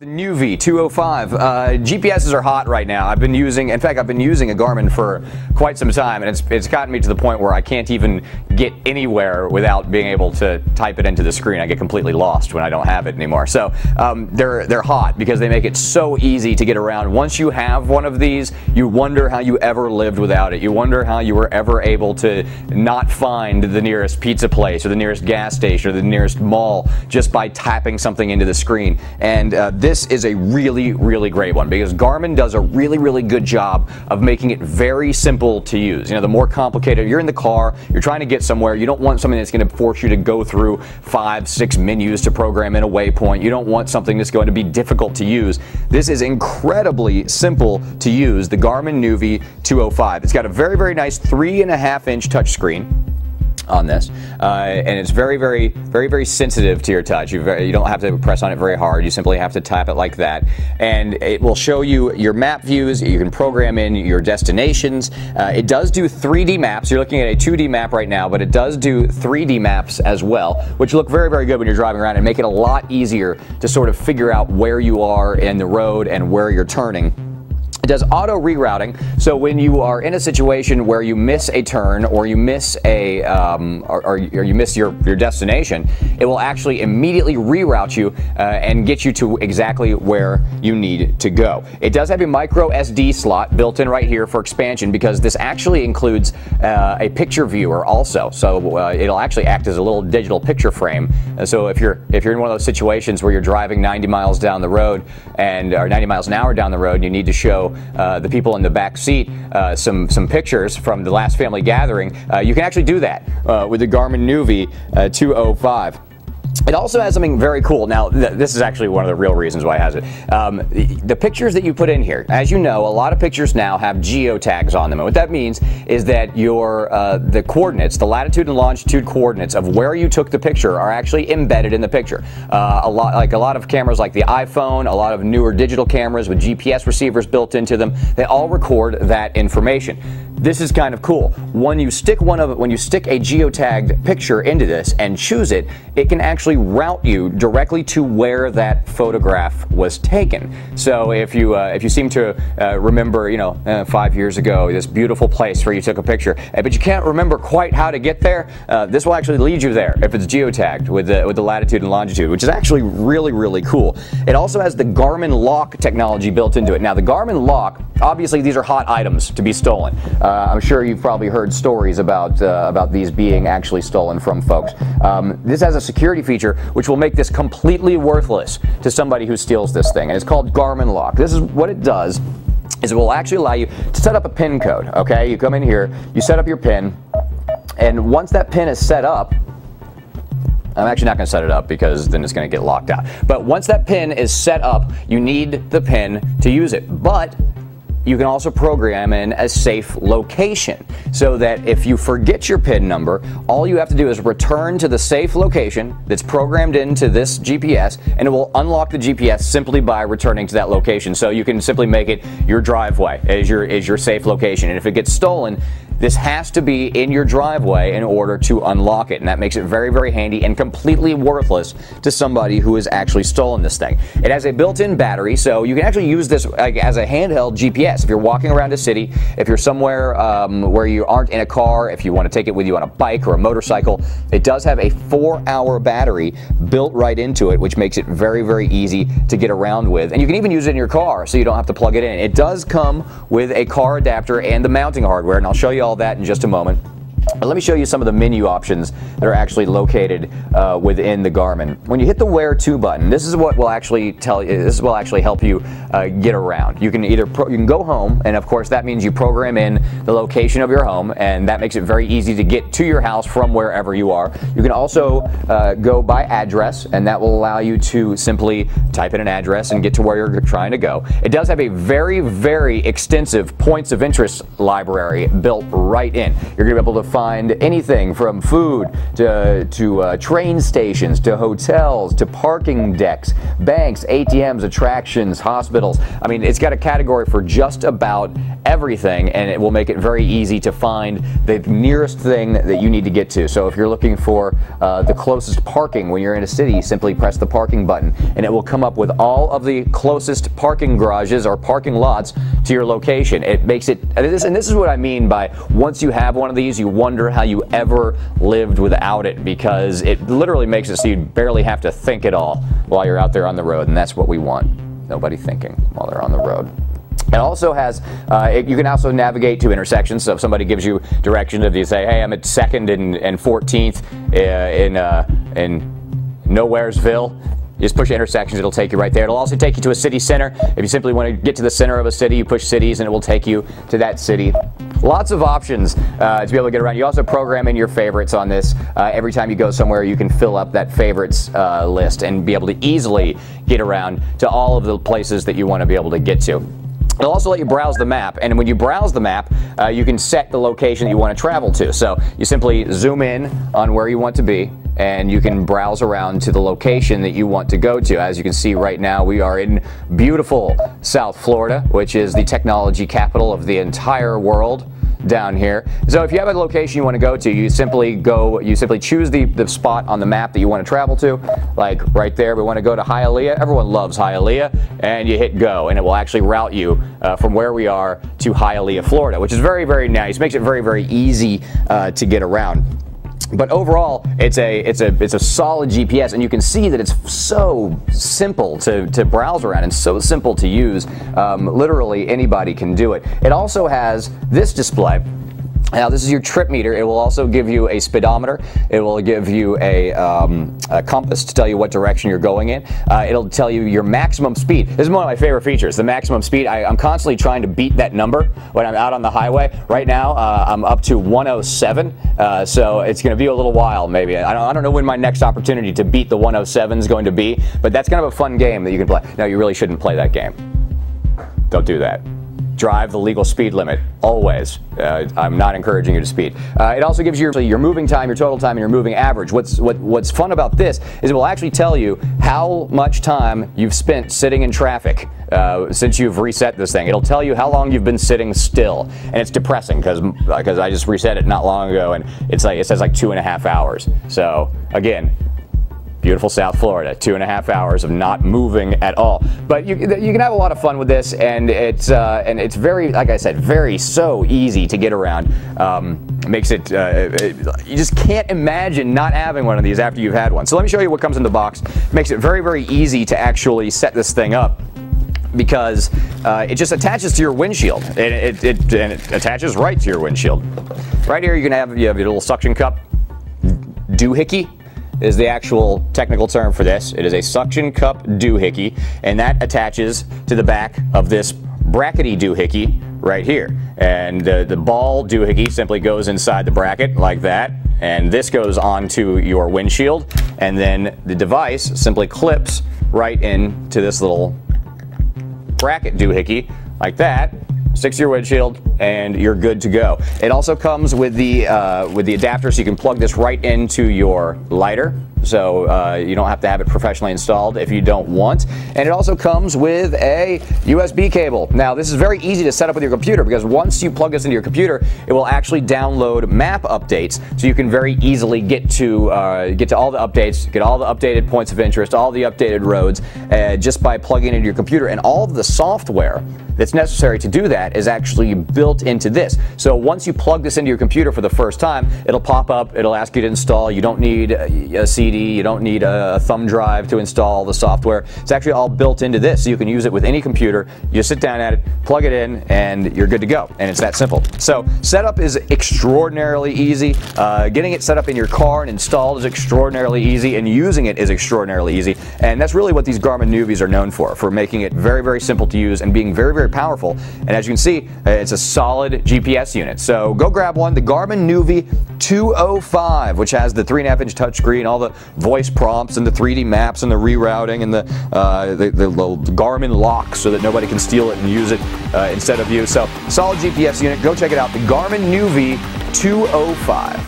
The Nuvi 205. GPSs are hot right now. I've been using a Garmin for quite some time, and it's gotten me to the point where I can't even get anywhere without being able to type it into the screen. I get completely lost when I don't have it anymore. So they're hot because they make it so easy to get around. Once you have one of these, you wonder how you ever lived without it. You wonder how you were ever able to not find the nearest pizza place or the nearest gas station or the nearest mall just by tapping something into the screen. And this is a really, really great one because Garmin does a really, really good job of making it very simple to use. You know, the more complicated, you're in the car, you're trying to get somewhere, you don't want something that's going to force you to go through 5, 6 menus to program in a waypoint. You don't want something that's going to be difficult to use. This is incredibly simple to use, the Garmin Nuvi 205. It's got a very, very nice 3.5-inch touchscreen on this, and it's very, very, very, very sensitive to your touch. You don't have to press on it very hard. You simply have to tap it like that, and it will show you your map views. You can program in your destinations. It does do 3D maps. You're looking at a 2D map right now, but it does do 3D maps as well, which look very, very good when you're driving around and make it a lot easier to sort of figure out where you are in the road and where you're turning. It does auto rerouting, so when you are in a situation where you miss a turn or you miss a or you miss your destination, it will actually immediately reroute you and get you to exactly where you need to go. It does have a micro SD slot built in right here for expansion because this actually includes a picture viewer also, so it'll actually act as a little digital picture frame. So if you're in one of those situations where you're driving 90 miles down the road or 90 miles an hour down the road, and you need to show the people in the back seat some pictures from the last family gathering, you can actually do that with the Garmin Nuvi 205. It also has something very cool. Now, this is actually one of the real reasons why it has it. The pictures that you put in here, as you know, a lot of pictures now have geotags on them. And what that means is that the coordinates, the latitude and longitude coordinates of where you took the picture are actually embedded in the picture. A lot of cameras like the iPhone, a lot of newer digital cameras with GPS receivers built into them, they all record that information. This is kind of cool. When you stick a geotagged picture into this and choose it, it can actually route you directly to where that photograph was taken. So if you seem to remember, 5 years ago, this beautiful place where you took a picture, but you can't remember quite how to get there, this will actually lead you there if it's geotagged with the latitude and longitude, which is actually really, really cool. It also has the Garmin lock technology built into it. Now, the Garmin lock, obviously, these are hot items to be stolen. I'm sure you've probably heard stories about these being actually stolen from folks. This has a security feature which will make this completely worthless to somebody who steals this thing, and it's called Garmin Lock. This is what it does, is it will actually allow you to set up a PIN code, okay? You come in here, you set up your PIN, and once that PIN is set up, I'm actually not going to set it up because then it's going to get locked out. But once that PIN is set up, you need the PIN to use it. But you can also program in a safe location so that if you forget your PIN number, all you have to do is return to the safe location that's programmed into this GPS, and it will unlock the GPS simply by returning to that location. So you can simply make it your driveway as your safe location. And if it gets stolen, this has to be in your driveway in order to unlock it, and that makes it very, very handy and completely worthless to somebody who has actually stolen this thing. It has a built-in battery, so you can actually use this as a handheld GPS. If you're walking around a city, if you're somewhere where you aren't in a car, if you want to take it with you on a bike or a motorcycle, it does have a 4-hour battery built right into it, which makes it very, very easy to get around with. And you can even use it in your car, so you don't have to plug it in. It does come with a car adapter and the mounting hardware, and I'll show you all that in just a moment. But let me show you some of the menu options that are actually located within the Garmin. When you hit the Where To button, this is what will actually tell you. This will actually help you get around. You can you can go home, and of course that means you program in the location of your home, and that makes it very easy to get to your house from wherever you are. You can also go by address, and that will allow you to simply type in an address and get to where you're trying to go. It does have a very, very extensive points of interest library built right in. You're going to be able to find anything from food to train stations, to hotels, to parking decks, banks, ATMs, attractions, hospitals. I mean, it's got a category for just about everything, and it will make it very easy to find the nearest thing that you need to get to. So if you're looking for the closest parking when you're in a city, simply press the parking button, and it will come up with all of the closest parking garages or parking lots to your location. It makes it, and this is what I mean by once you have one of these, you wonder how you ever lived without it, because it literally makes it so you barely have to think at all while you're out there on the road, and that's what we want. Nobody thinking while they're on the road. It also has, you can also navigate to intersections. So if somebody gives you directions, if you say, hey, I'm at 2nd and 14th in Nowheresville, you just push intersections, it'll take you right there. It'll also take you to a city center. If you simply want to get to the center of a city, you push cities and it will take you to that city. Lots of options to be able to get around. You also program in your favorites on this. Every time you go somewhere, you can fill up that favorites list and be able to easily get around to all of the places that you want to be able to get to. It'll also let you browse the map, and when you browse the map, you can set the location that you want to travel to. So you simply zoom in on where you want to be, and you can browse around to the location that you want to go to. As you can see right now, we are in beautiful South Florida, which is the technology capital of the entire world down here. So if you have a location you want to go to, you simply choose the spot on the map that you want to travel to. Like right there, we want to go to Hialeah. Everyone loves Hialeah, and you hit go, and it will actually route you from where we are to Hialeah, Florida, which is very, very nice. Makes it very, very easy to get around. But overall, it's a solid GPS, and you can see that it's so simple to browse around and so simple to use. Literally anybody can do it. It also has this display. Now this is your trip meter. It will also give you a speedometer. It will give you a compass to tell you what direction you're going in. It'll tell you your maximum speed. This is one of my favorite features, the maximum speed. I'm constantly trying to beat that number when I'm out on the highway. Right now I'm up to 107, so it's going to be a little while maybe. I don't know when my next opportunity to beat the 107 is going to be, but that's kind of a fun game that you can play. No, you really shouldn't play that game. Don't do that. Drive the legal speed limit, always. I'm not encouraging you to speed. It also gives you your moving time, your total time, and your moving average. What's fun about this is it will actually tell you how much time you've spent sitting in traffic since you've reset this thing. It'll tell you how long you've been sitting still, and it's depressing because I just reset it not long ago, and it says like 2.5 hours. So again, beautiful South Florida, 2.5 hours of not moving at all. But you can have a lot of fun with this, and it's very, like I said, so easy to get around. Makes it, you just can't imagine not having one of these after you've had one. So let me show you what comes in the box. Makes it very, very easy to actually set this thing up, because it just attaches to your windshield, and it attaches right to your windshield. Right here you have your little suction cup. Doohickey is the actual technical term for this. It is a suction cup doohickey, and that attaches to the back of this brackety doohickey right here. And the ball doohickey simply goes inside the bracket like that, and this goes onto your windshield, and then the device simply clips right into this little bracket doohickey like that, sticks to your windshield, and you're good to go. It also comes with the adapter, so you can plug this right into your lighter. So you don't have to have it professionally installed if you don't want. And it also comes with a USB cable. Now this is very easy to set up with your computer, because once you plug this into your computer, it will actually download map updates, so you can very easily get to all the updates, get all the updated points of interest, all the updated roads, just by plugging it into your computer. And all of the software that's necessary to do that is actually built into this. So once you plug this into your computer for the first time, it'll pop up, it'll ask you to install. You don't need a CD, you don't need a thumb drive to install the software. It's actually all built into this, so you can use it with any computer. You just sit down at it, plug it in, and you're good to go. And it's that simple. So setup is extraordinarily easy. Getting it set up in your car and installed is extraordinarily easy, and using it is extraordinarily easy. And that's really what these Garmin Nuvis are known for making it very, very simple to use and being very, very powerful. And as you can see, it's a solid GPS unit. So go grab one, the Garmin Nuvi 205, which has the 3.5-inch touchscreen, all the voice prompts and the 3D maps and the rerouting and the Garmin lock so that nobody can steal it and use it instead of you. So solid GPS unit. Go check it out, the Garmin Nuvi 205.